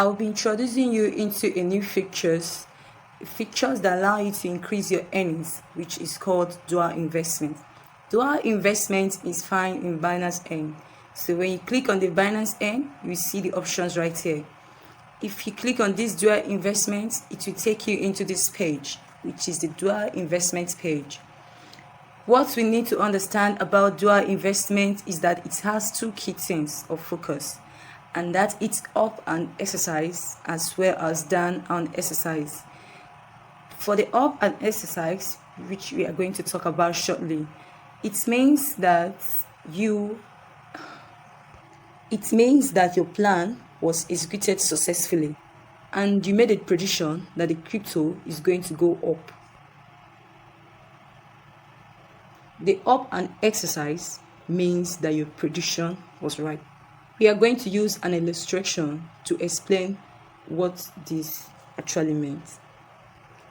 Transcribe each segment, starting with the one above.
I'll be introducing you into a new features that allow you to increase your earnings, which is called dual investment. Dual investment is found in Binance N. So when you click on the Binance N, you see the options right here. If you click on this dual investment, it will take you into this page, which is the dual investment page. What we need to understand about dual investment is that it has two key things of focus, and that it's up and exercise as well as down and exercise. For the up and exercise, which we are going to talk about shortly, it means that your plan was executed successfully and you made a prediction that the crypto is going to go up. The up and exercise means that your prediction was right. We are going to use an illustration to explain what this actually means.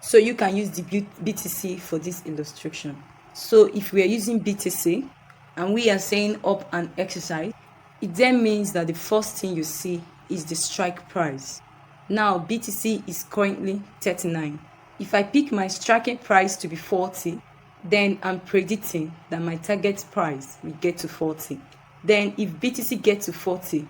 So you can use the BTC for this illustration. So if we are using BTC and we are saying up and exercise, it then means that the first thing you see is the strike price. Now BTC is currently 39. If I pick my striking price to be 40, then I'm predicting that my target price will get to 40. Then if BTC gets to 40,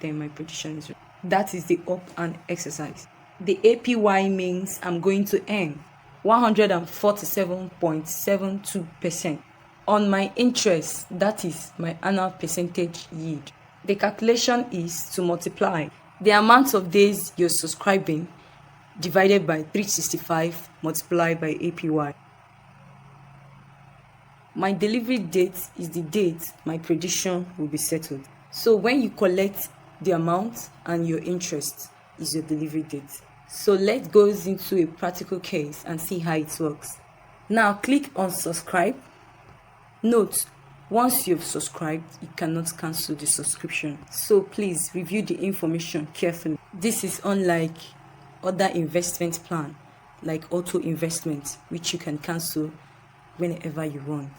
then my prediction is right. That is the up and exercise. The APY means I'm going to earn 147.72% on my interest. That is my annual percentage yield. The calculation is to multiply the amount of days you're subscribing divided by 365 multiplied by APY. My delivery date is the date my prediction will be settled. So when you collect the amount and your interest is your delivery date. So let's go into a practical case and see how it works. Now click on subscribe. Note, once you've subscribed, you cannot cancel the subscription. So please review the information carefully. This is unlike other investment plan like auto investment, which you can cancel whenever you want.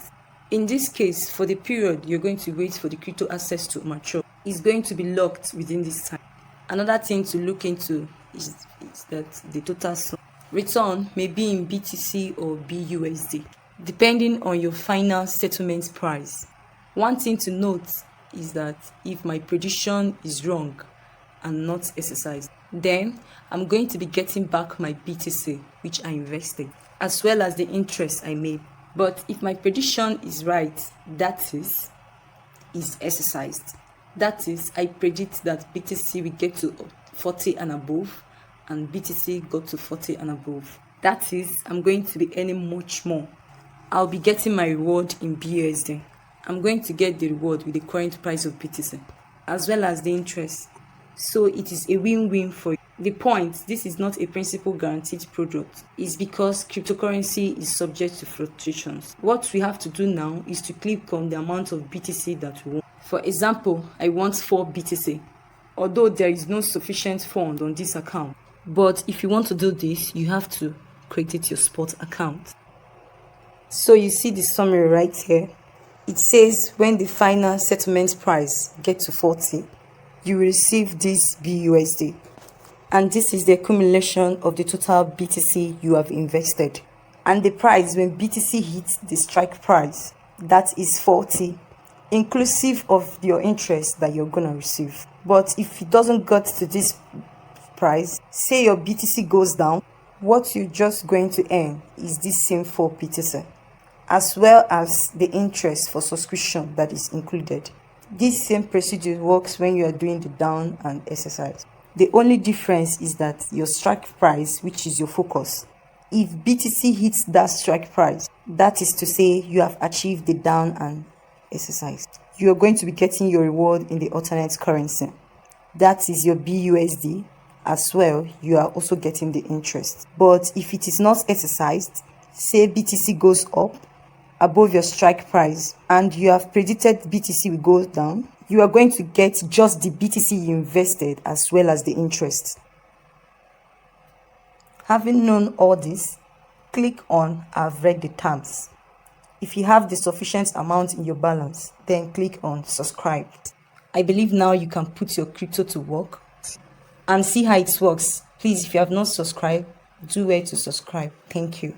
In this case, for the period you're going to wait for the crypto assets to mature, it's going to be locked within this time. Another thing to look into is that the total return may be in BTC or BUSD, depending on your final settlement price. One thing to note is that if my prediction is wrong and not exercised, then I'm going to be getting back my BTC, which I invested, as well as the interest I made. But if my prediction is right, that is exercised. That is, I predict that BTC will get to 40 and above, and BTC got to 40 and above. That is, I'm going to be earning much more. I'll be getting my reward in BUSD. I'm going to get the reward with the current price of BTC, as well as the interest. So it is a win-win for you. The point, this is not a principal guaranteed product, is because cryptocurrency is subject to fluctuations. What we have to do now is to click on the amount of BTC that we want. For example, I want 4 BTC, although there is no sufficient fund on this account. But if you want to do this, you have to credit your spot account. So you see the summary right here. It says when the final settlement price gets to 40, you will receive this BUSD. And this is the accumulation of the total BTC you have invested. And the price when BTC hits the strike price, that is 40, inclusive of your interest that you're going to receive. But if it doesn't get to this price, say your BTC goes down, what you're just going to earn is this same 4 BTC, as well as the interest for subscription that is included. This same procedure works when you are doing the down and exercise. The only difference is that your strike price, which is your focus, if BTC hits that strike price, that is to say you have achieved the down and exercise, you are going to be getting your reward in the alternate currency. That is your BUSD. As well, you are also getting the interest. But if it is not exercised, say BTC goes up above your strike price and you have predicted BTC will go down, you are going to get just the BTC you invested as well as the interest. Having known all this, click on I've read the terms. If you have the sufficient amount in your balance, then click on subscribe. I believe now you can put your crypto to work. and see how it works. Please, if you have not subscribed, do well to subscribe. Thank you.